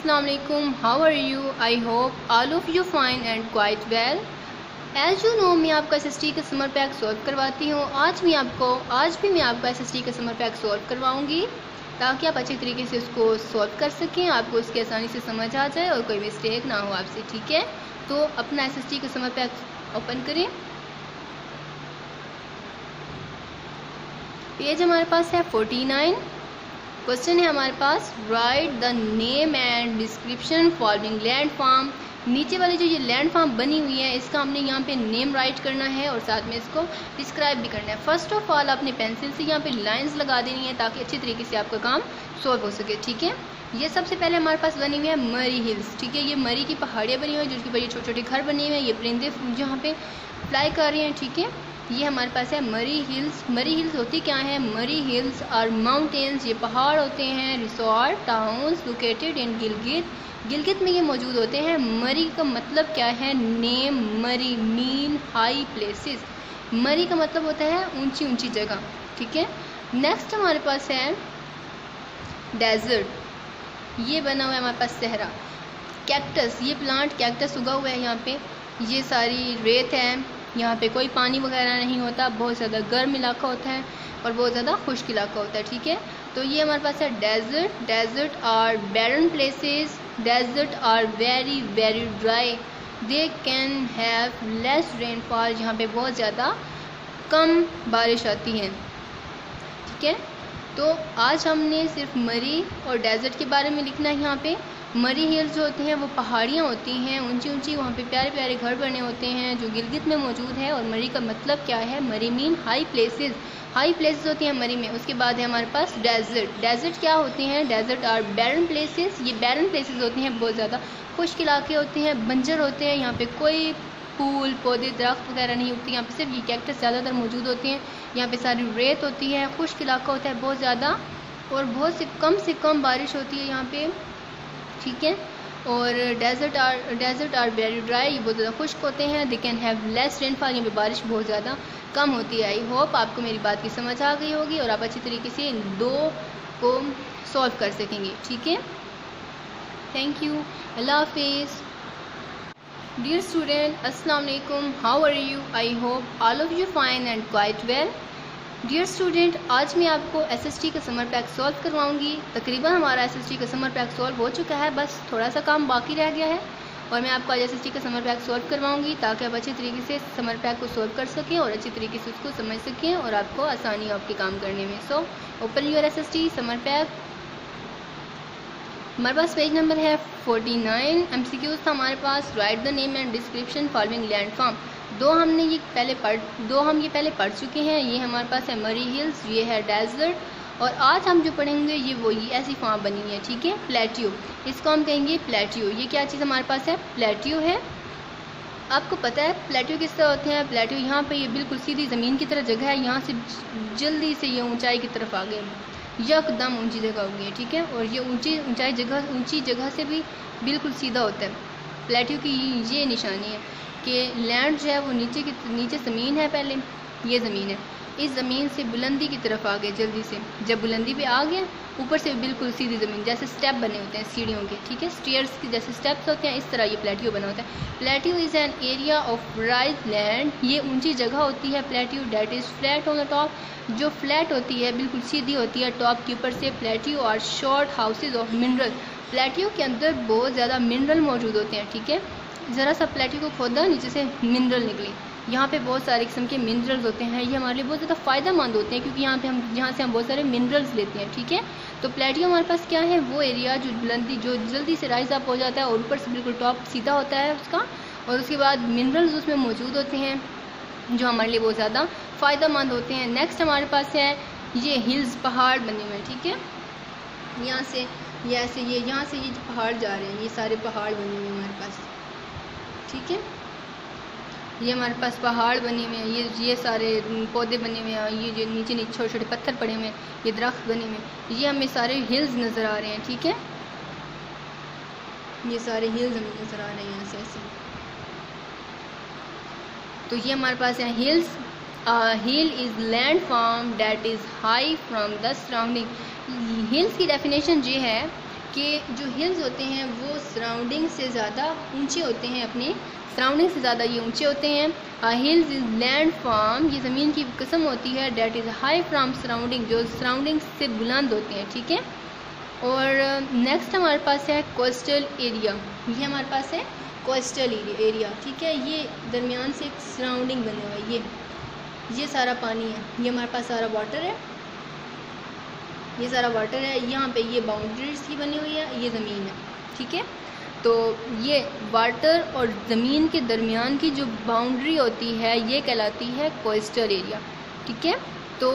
Assalamu alaikum. How are you? I hope all of you fine and quite well. As you know, मैं आपका SST का summer pack solve करवाती हूँ। आज भी मैं आपका SST का समर पैक सॉल्व करवाऊँगी ताकि आप अच्छे तरीके से उसको सॉल्व कर सकें, आपको उसकी आसानी से समझ आ जाए और कोई मिस्टेक ना हो आपसे। ठीक है, तो अपना SST का समर पैक ओपन करें। पेज हमारे पास है 49। क्वेश्चन है हमारे पास, write the name and description following landform. नीचे वाली जो ये लैंड फार्म बनी हुई है इसका हमने यहाँ पे नेम राइट करना है और साथ में इसको डिस्क्राइब भी करना है। फर्स्ट ऑफ ऑल आपने पेंसिल से यहाँ पे लाइंस लगा देनी है ताकि अच्छी तरीके से आपका काम सॉल्व हो सके। ठीक है, ये सबसे पहले हमारे पास बनी हुई है मरी हिल्स। ठीक है, ये मरी की पहाड़ियाँ बनी हुई हैं जिसके बड़े छोटे छोटे घर बने हुए हैं, ये परिंदे यहाँ पे फ्लाई कर रहे हैं। ठीक है, ये हमारे पास है मरी हिल्स। मरी हिल्स होती क्या है? मरी हिल्स और माउंटेन्स, ये पहाड़ होते हैं। Resort towns located in Gilgit में ये मौजूद होते हैं। मरी का मतलब क्या है? नेम मरी मीन हाई प्लेसेस। मरी का मतलब होता है ऊंची ऊंची जगह। ठीक है, नेक्स्ट हमारे पास है डेजर्ट, ये बना हुआ है हमारे पास सहरा। कैक्टस, ये प्लांट कैक्टस उगा हुआ है यहाँ पे। ये सारी रेत है, यहाँ पे कोई पानी वगैरह नहीं होता, बहुत ज़्यादा गर्म इलाका होता है और बहुत ज़्यादा खुश्क इलाका होता है। ठीक है, तो ये हमारे पास है desert. Desert are barren places. Desert are very very dry. They can have less rainfall, यहाँ पे बहुत ज़्यादा कम बारिश आती है। ठीक है, तो आज हमने सिर्फ मरी और डेजर्ट के बारे में लिखना है। यहाँ पे मरी हिल्स जो होते हैं वो पहाड़ियाँ होती हैं ऊंची ऊंची, वहाँ पे प्यारे प्यारे घर बने होते हैं जो गिलगित में मौजूद है। और मरी का मतलब क्या है? मरी mean high places. High places होती हैं मरी में। उसके बाद है हमारे पास डेजर्ट। डेजर्ट क्या होते हैं? Desert are barren places. ये बैरन प्लेसेस होते हैं, बहुत ज़्यादा खुश्क इलाके होते हैं, बंजर होते हैं, यहाँ पे कोई फूल पौधे दरख्त वगैरह नहीं उगती, यहाँ पे सिर्फ ये कैक्टस ज़्यादातर मौजूद होती हैं। यहाँ पे सारी रेत होती है, खुश्क इलाका होता है बहुत ज़्यादा और बहुत से कम बारिश होती है यहाँ पे। ठीक है, और डेजर्ट आर वेरी ड्राई, ये बहुत ज़्यादा खुश्क होते हैं। दे कैन हैव लेस रेनफॉल, यहाँ पे बारिश बहुत ज़्यादा कम होती है। आई होप आपको मेरी बात की समझ आ गई होगी और आप अच्छी तरीके से इन दो को सॉल्व कर सकेंगे। ठीक है, थैंक यू, अल्लाह हाफिज़। डियर स्टूडेंट, अस्सलाम वालेकुम, how are you? I hope all of you fine and quite well. Dear student, आज मैं आपको SST का समर पैक सॉल्व करवाऊंगी। तकरीबन हमारा SST का समर पैक सॉल्व हो चुका है, बस थोड़ा सा काम बाकी रह गया है और मैं आपको आज SST का समर पैक सॉल्व करवाऊंगी ताकि आप अच्छे तरीके से समर पैक को सॉल्व कर सकें और अच्छी तरीके से उसको समझ सकें और आपको आसानी हो आपके काम करने में। So open your SST summer pack. हमारे पास पेज नंबर है 49। MCQs था हमारे पास, write the name and description following landform. दो हम ये पहले पढ़ चुके हैं। ये हमारे पास है मरी हिल्स, ये है डेजर्ट और आज हम जो पढ़ेंगे ये ऐसी फार्म बनी है। ठीक है, प्लेट्यू, इसको हम कहेंगे प्लेट्यू। ये क्या चीज़ हमारे पास है? प्लेट्यू है। आपको पता है प्लेट्यू किस तरह होते हैं? प्लेट्यू यहाँ पे ये बिल्कुल सीधी ज़मीन की तरह जगह है, यहाँ से जल्दी से ये ऊंचाई की तरफ आ गए, यकदम ऊंची जगह हो गई है। ठीक है, और ये ऊंची जगह से भी बिल्कुल सीधा होता है। प्लेट्यू की ये निशानी है कि लैंड जो है वो नीचे ज़मीन है, पहले ये ज़मीन है, इस ज़मीन से बुलंदी की तरफ आ गए जल्दी से। जब बुलंदी पे आ गए ऊपर से बिल्कुल सीधी ज़मीन, जैसे स्टेप बने होते हैं सीढ़ियों के। ठीक है, स्टेयर्स के जैसे स्टेप्स होते हैं, इस तरह ये प्लेट्यू बना होता है। Plateau is an area of rise land, ये ऊंची जगह होती है। Plateau that is flat on the top, जो फ्लैट होती है बिल्कुल सीधी होती है टॉप के ऊपर से। Plateau are storehouses of mineral, plateau के अंदर बहुत ज़्यादा मिनरल मौजूद होते हैं। ठीक है, ज़रा सा प्लेट्यू को खोदा, नीचे से मिनरल निकले। यहाँ पे बहुत सारे किस्म के मिनरल्स होते हैं, ये हमारे लिए बहुत ज़्यादा फ़ायदेमंद होते हैं क्योंकि यहाँ से हम बहुत सारे मिनरल्स लेते हैं। ठीक है, तो प्लेट्यू हमारे पास क्या है? वो एरिया जो जल्दी से राइज अप हो जाता है और ऊपर से बिल्कुल टॉप सीधा होता है उसका, और उसके बाद मिनरल्स उसमें मौजूद होते हैं जो हमारे लिए बहुत ज़्यादा फ़ायदेमंद होते हैं। नेक्स्ट हमारे पास है ये हिल्स, पहाड़ बने हुए हैं। ठीक है, यहाँ से ये पहाड़ जा रहे हैं, ये सारे पहाड़ बने हुए हैं हमारे पास। ठीक है, ये हमारे पास पहाड़ बने हुए हैं, ये सारे पौधे बने हुए हैं, ये जो नीचे छोटे छोटे पत्थर पड़े हुए हैं, ये दरख्त बने हुए हैं, ये हमें सारे हिल्स नज़र आ रहे हैं। ठीक है, ये सारे हिल्स हमें नज़र आ रहे हैं ऐसे। तो ये हमारे पास है hills. Hill is land form that is high from the surrounding. Hills की डेफिनेशन ये है कि जो हिल्स होते हैं वो सराउंडिंग से ज़्यादा ऊंचे होते हैं, अपने सराउंडिंग से ज़्यादा ये ऊंचे होते हैं। हिल्स इज़ लैंड फॉर्म, ये ज़मीन की किस्म होती है, that is high from surrounding, जो सराउंडिंग से बुलंद होते हैं, ठीक है। और नेक्स्ट हमारे पास है कोस्टल एरिया, ये हमारे पास है कोस्टल एरिया, ठीक है। ये दरमियान से एक सराउंडिंग बने हुआ है, ये सारा पानी है, ये हमारे पास सारा वाटर है, ये सारा वाटर है, यहाँ पे ये बाउंड्रीज की बनी हुई है, ये ज़मीन है, ठीक है। तो ये वाटर और ज़मीन के दरमियान की जो बाउंड्री होती है ये कहलाती है कोस्टल एरिया, ठीक है। तो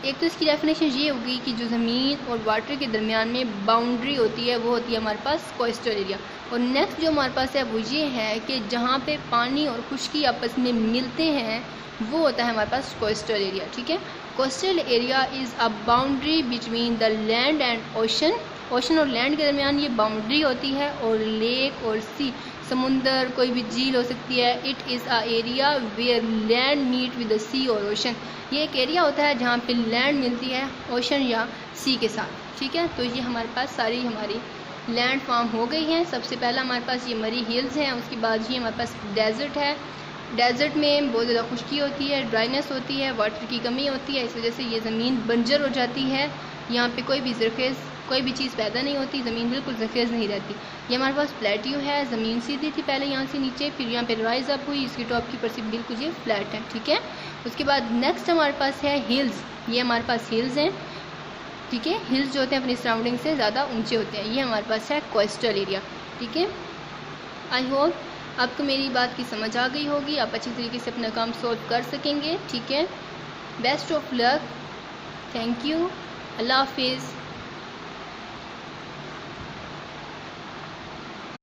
एक तो इसकी डेफिनेशन ये होगी कि जो ज़मीन और वाटर के दरमियान में बाउंड्री होती है वो होती है हमारे पास कोस्टल एरिया। और नेक्स्ट जो हमारे पास है वो ये है कि जहाँ पे पानी और खुश्की आपस में मिलते हैं वो होता है हमारे पास कोस्टल एरिया, ठीक है। Coastal area is a boundary between the land and ocean, ocean और लैंड के दरमियान ये बाउंड्री होती है, और लेक और सी, समुंदर, कोई भी झील हो सकती है। It is a area where land meet with the sea और ओशन, ये एक एरिया होता है जहाँ पे लैंड मिलती है ओशन या सी के साथ, ठीक है। तो ये हमारे पास सारी हमारी लैंड फॉर्म हो गई हैं। सबसे पहला हमारे पास ये मरी हिल्स हैं, उसके बाद ये हमारे पास डेजर्ट है। डेजर्ट में बहुत ज़्यादा खुश्की होती है, ड्राइनेस होती है, वाटर की कमी होती है, इस वजह से ये ज़मीन बंजर हो जाती है, यहाँ पे कोई भी ज़रखेज़ कोई भी चीज़ पैदा नहीं होती, ज़मीन बिल्कुल ज़रखेज़ नहीं रहती। ये हमारे पास प्लेट्यू है, ज़मीन सीधी थी पहले यहाँ से नीचे, फिर यहाँ पे राइज अप हुई, इसकी टॉप की परसिप बिल्कुल ये फ्लैट है, ठीक है। उसके बाद नेक्स्ट हमारे पास है हिल्स, ये हमारे पास हिल्स हैं, ठीक है। हिल्स जो होते हैं अपनी सराउंडिंग से ज़्यादा ऊंचे होते हैं, ये हमारे पास है कोस्टल एरिया, ठीक है। आई होप आपको मेरी बात की समझ आ गई होगी, आप अच्छी तरीके से अपना काम सॉल्व कर सकेंगे, ठीक है। Best of luck, thank you, अल्लाह हाफिज़।